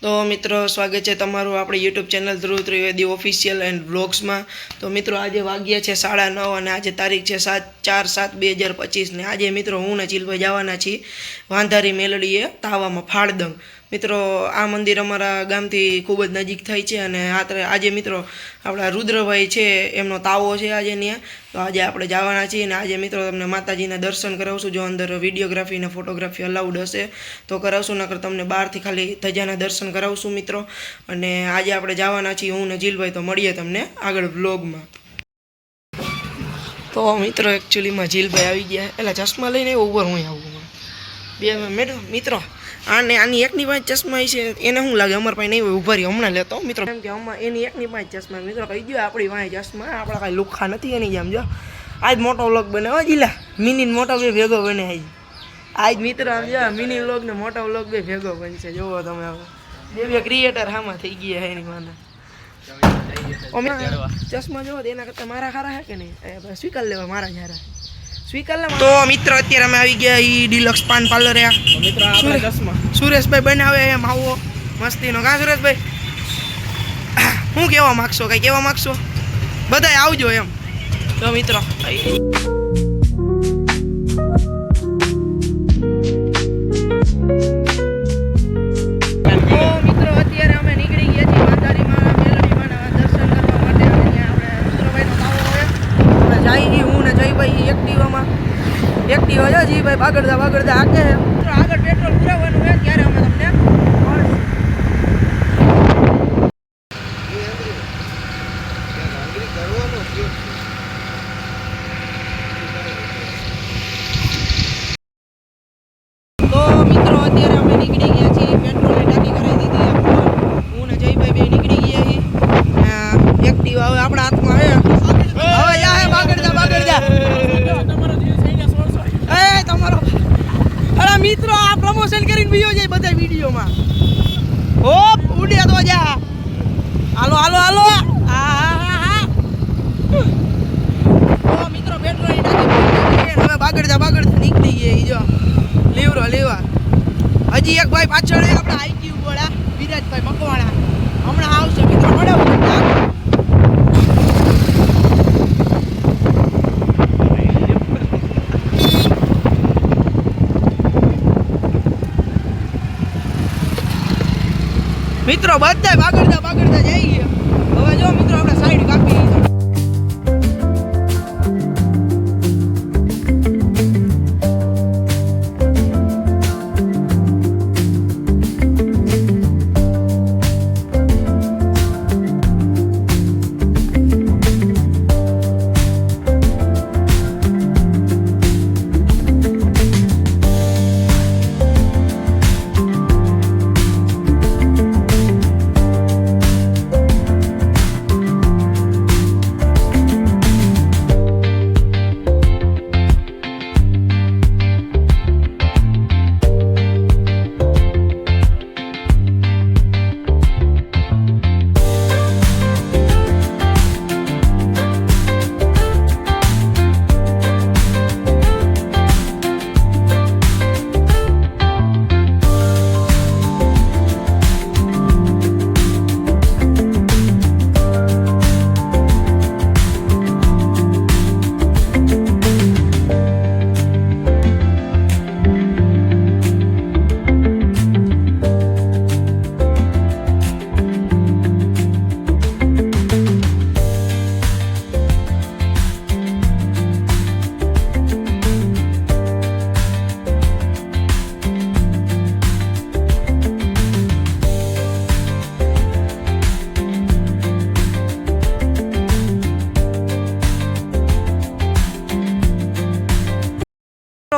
तो मित्रों स्वागत है तमारू आपणी YouTube channel Dhruv Trivedi official and vlogs में। तो मित्रों आज वाग्या है 9:30 और आज तारीख है 4/7/2025 ने आज मित्रों हूँ ने चिलभाई जवाना छीए वांधारी मेलडीए तावा में फाड़दंग। मित्रों आ मंदिर अमरा गामथी खूब ज नजीक थाय छे अने आज मित्रों आपड़ा रुद्रभाई छे एमनो तावो छे आज न्या। तो आज आपणे जवाना छीए ने आज मित्रों तमने माताजीना दर्शन करावशुं। जो अंदर विडियोग्राफी ने फोटोग्राफी अलाउड हशे तो करावशुं, नकर तमने बहारथी खाली धजाना दर्शन करावशुं मित्रों। अने आज आपणे जवाना छीए हूँ ने जिलभाई। तो मळीए तमने आगळ व्लॉग में। तो मित्रों एक्चुअली में जिलभाई आवी गया एला चश्मा लईने उभर हूँ आવું बे मैडम मित्रों आने आनी एकनी पास चश्मा है एने शू लगे अमर पास नहीं हो उभा रही हमणा लेतो मित्रों केम के अमा एनी एकनी पास चश्मा मित्रों कही दो आपणी पास चश्मा आपड़ा कई लुखा नहीं एनी जेम। जो आज मोटो व्लॉग बने हो जिला मिनी मोटो बे भेगो बने आज मित्रों आम जो मिनी व्लॉग ने मोटो व्लॉग बे भेगो बनशे। जो तमे बे क्रिएटर हामा थई गया है एनी माने चश्मा जो एना करता मारा खारा है कि नहीं स्वीकार लेवा मारा जारा स्वीकार ले। तो मित्र अत्यारे अमे आवी गया ई डिलक्स पान पार्लर है। तो मित्र आपणे चश्मा सुरेशभाई बनावे एम आवो मस्तीनो का सुरेशभाई हूँ केवा मागशो कई केवा मागशो बधाय आवजो एम। तो मित्र एक्टिवा जो जी भाई भागड़ता आगे है तो आगे पेट्रोल पुराવાનું है ત્યારે અમે તમને तो मित्रों અત્યારે અમે નીકળી ગયા છીએ પેટ્રોલની ટાંકી કરાવી દીધી હું ને જયભાઈ બે નીકળી ગયા છીએ एक्टिवा હવે આપણા હાથમાં છે હવે યા હે ભાગડતા मित्रों आ प्रमोशन करीने वीडियो जाय बधा वीडियो में होप उड़े तो जा हालो हालो हालो तो मित्रों पेट्रोल ની ટાંકી હવે ભાગડતા નીકળી ગઈ જો લેવરો લેવા હજી એક ભાઈ પાછળ હે આપડા આઈક્યુ વાળા વિરાજભાઈ મકવાણા હમણાં આવશે મિત્રો મળે मित्रों बधाय भागड़ता जाइए। हवे जो मित्रों आपणे साइड कापी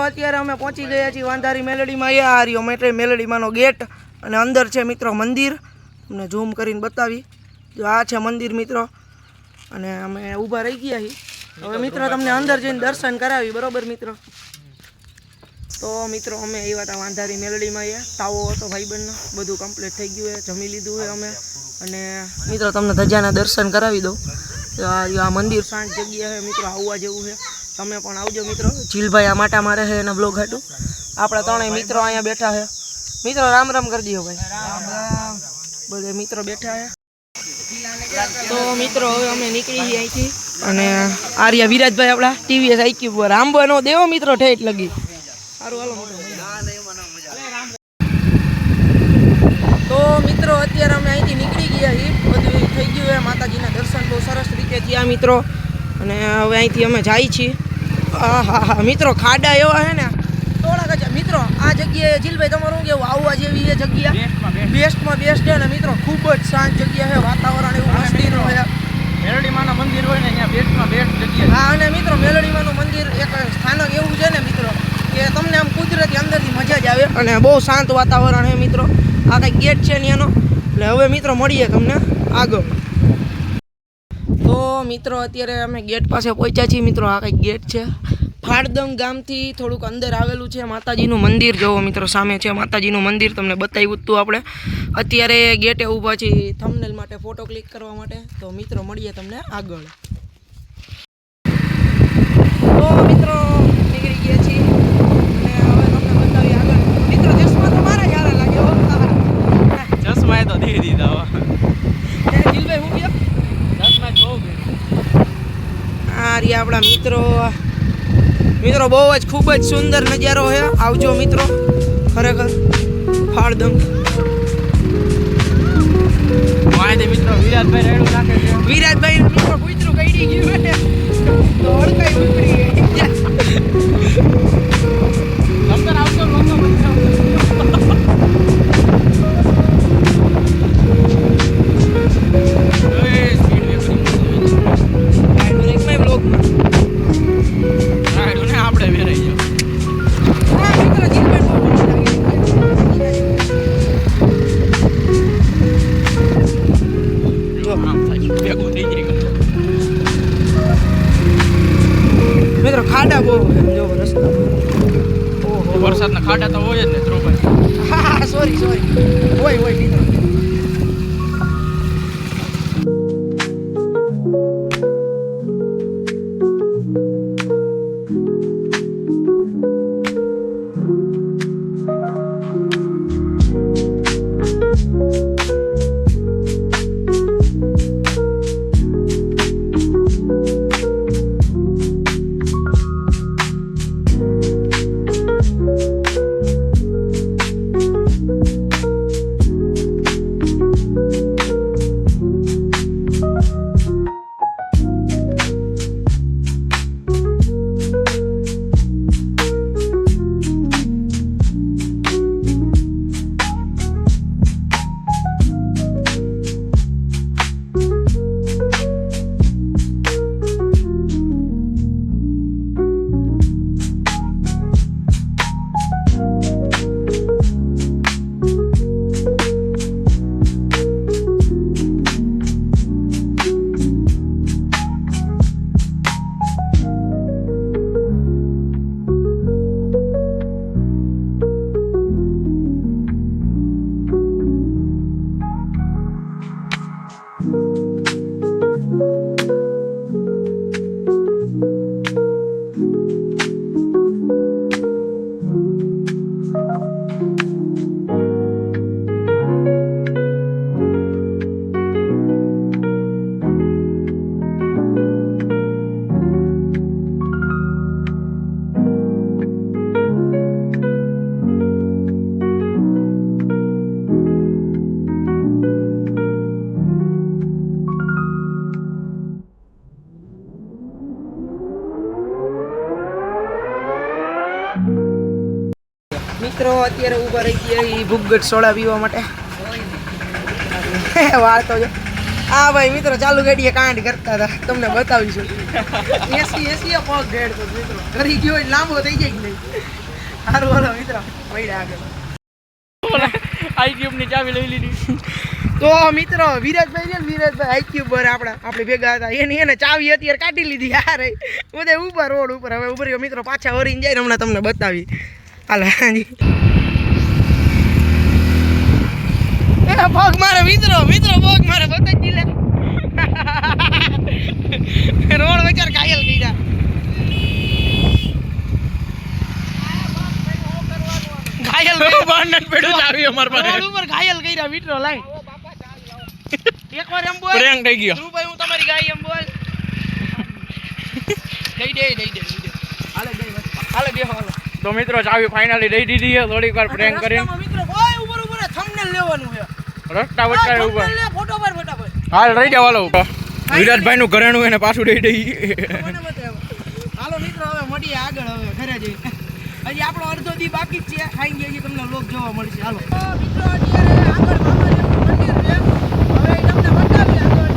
અત્યારે અમે પહોંચી ગયા છીએ વાંધારી મેલડીમાં આ રહ્યો મેલડીમાંનો ગેટ અને અંદર છે મિત્રો મંદિર તમને ઝૂમ કરીને બતાવી જો આ છે મંદિર મિત્રો અને અમે ઊભા રહી ગયા છીએ હવે મિત્રો તમને અંદર જઈને દર્શન કરાવી બરોબર મિત્રો। તો મિત્રો અમે આવ્યા હતા વાંધારી મેલડીમાં તાવો હતો ભાઈબંધનો બધું કમ્પ્લીટ થઈ ગયું છે જમી લીધું છે અમે અને મિત્રો તમને ધજાના દર્શન કરાવી દઉં। આ મંદિર શાંત જગ્યા છે મિત્રો આવવા જેવું છે તમે પણ આવજો મિત્રો। જીલભાઈ આ માટા મારે છે એના બ્લોગ હાટું આપણા ત્રણેય મિત્રો અહીંયા બેઠા છે। મિત્રો રામ રામ કરી દો ભાઈ। રામ રામ। બધા મિત્રો બેઠા છે. તો મિત્રો હવે અમે નીકળી ગયા અહીંથી અને આર્યા વિરાજભાઈ આપણા ટીવીએસ આઈક્યુ પર આંબો નો દેવો મિત્રો ઠેઠ લગી સારું હાલો. તો મિત્રો અત્યારે અમે અહીંથી નીકળી ગયા છીએ. બધું થઈ ગયું છે. માતાજીના દર્શન બહુ સરસ રીતે થયા મિત્રો અને હવે અહીંથી અમે જાય છીએ. હા મિત્રો ખાડા એવા છે ને થોડાક જ મિત્રો. આ જગ્યાએ જીલભાઈ તમારું કેવું આવવા જેવી એ જગ્યા બેસ્ટમાં બેસ્ટ છે ને મિત્રો. ખૂબ જ શાંત જગ્યા છે. વાતાવરણ એવું મસ્તીનું છે. મેલડીમાનું મંદિર હોય ને અહીંયા બેસ્ટમાં બેસ્ટ જગ્યા. હા અને મિત્રો મેલડીમાનું મંદિર એક સ્થાનક એવું છે ને મિત્રો કે તમને આમ કુદરતી અંદરથી મજા જ આવે અને બહુ શાંત વાતાવરણ છે મિત્રો. આ કંઈક ગેટ છે ત્યાંનો. એટલે હવે મિત્રો મળીએ તમને આગળ. તો મિત્રો અત્યારે અમે ગેટ પાસે પહોંચ્યા છીએ મિત્રો. આ કંઈક ગેટ છે. ફાળદંગ ગામથી થોડુંક અંદર આવેલું છે માતાજીનું મંદિર. જોવો મિત્રો સામે છે માતાજીનું મંદિર. તમને બતાવ્યું હતું આપણે. અત્યારે ગેટે ઊભા છીએ થંબનેલ માટે ફોટો ક્લિક કરવા માટે. તો મિત્રો મળીએ તમને આગળ. તો મિત્રો નીકળી ગયા છીએ અને હવે તમને બતાવીએ આગળ. મિત્રો ચશ્મા તો મારા જ હારા લાગે. ચશ્મા તો દે દીધા જીલભાઈ હું ગયો ચશ્મા બહુ આ રહ્યા આપણા મિત્રો. મિત્રો બહુ જ ખૂબ જ સુંદર નજારો છે. આવજો મિત્રો ખરેખર ફાળદંગ. મિત્રો વિરાજભાઈ રેડું નાખે છે. વિરાજભાઈ મિત્રો કૂતરું કઈડી ગયું છે તો હડકાઈ ઉતરી ગઈ. અંદર આવતો મિત્રો ખાડા બહુ જો રસ્તા. વરસાદના ખાડા તો હોય જ ને ધ્રુવભાઈ. હા સોરી હોય મિત્રો. મિત્રો અત્યારે ઊભા રહી ગયા એ ભૂગટ સોડા પીવા માટે. વાળતો જો આ ભાઈ મિત્રો ચાલુ ગાડીએ કાંડ કરતા હતા. તમને બતાવીશું. એસી પગ ગેડતો મિત્રો કરી ગયો એટલે લાંબો થઈ જાય કે નહીં. સારું હાલો મિત્રો મળ્યા આગળ. આઈક્યુબ ની ચાવી લઈ લીધી. તો મિત્રો વિરાજભાઈ આઈક્યુબ પર આપણે ભેગા હતા. એને ચાવી અત્યારે કાઢી લીધી. યાર બધે ઉપર રોડ ઉપર હવે ઉભર ગયો મિત્રો. પાછા વરીને જાય હમણાં તમને બતાવી. હાલ હાજી પગ મારે મિત્રો પગ મારે બતાવી લે. રોડ વચાર ઘાયલ કર્યા. ઘાયલ રોડ ઉપર ઘાયલ કર્યા મિત્રો. લાઈ એકવાર એમ બોલ પ્રેંગ થઈ ગયો. ધ્રુવભાઈ હું તમારી ગાય એમ બોલ દઈ દે હાલે દે હાલે બેહો હાલો તો મિત્રો ચાવી ફાઇનલી દઈ દીધી છે. થોડીક વાર પ્રેંગ કરીને રસ્તામાં મિત્રો કોઈ ઉપર થંબનેલ લેવાનું છે રસ્તા વચ્ચે ઉપર thumbnail લે ફોટો પાડ ફટાફટ હાલ રહી જાવ. હાલો વિરાટભાઈ નું ઘરેણું એને પાછું દઈ દઈ. મને બતાવો હાલો મિત્રો હવે મળીએ આગળ હવે ઘરે જઈને હજી આપણો અડધો દી બાકી જ છે ખાઈ ગયા હજી તમને લોક જોવા મળશે હાલો મિત્રો અત્યારે આગળ મામાદેવનું મંદિર છે હવે એ તમને બતાવીએ આગળ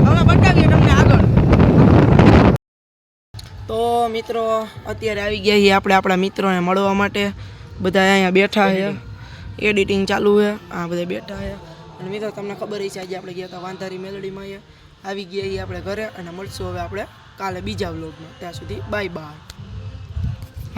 અરે આપણે ગાડી તો મિત્રો અત્યારે આવી ગયા છીએ આપણે આપણા મિત્રોને મળવા માટે બધા અહીંયા બેઠા છે એડિટિંગ ચાલુ છે આ બધા બેઠા છે અને મિત્રો તમને ખબર છે આજે આપણે ગયા હતા વાંધારી મેલડીમાં આવી ગયા છીએ આપણે ઘરે અને મળશું હવે આપણે કાલે બીજા વ્લોગમાં ત્યાં સુધી બાય બાય.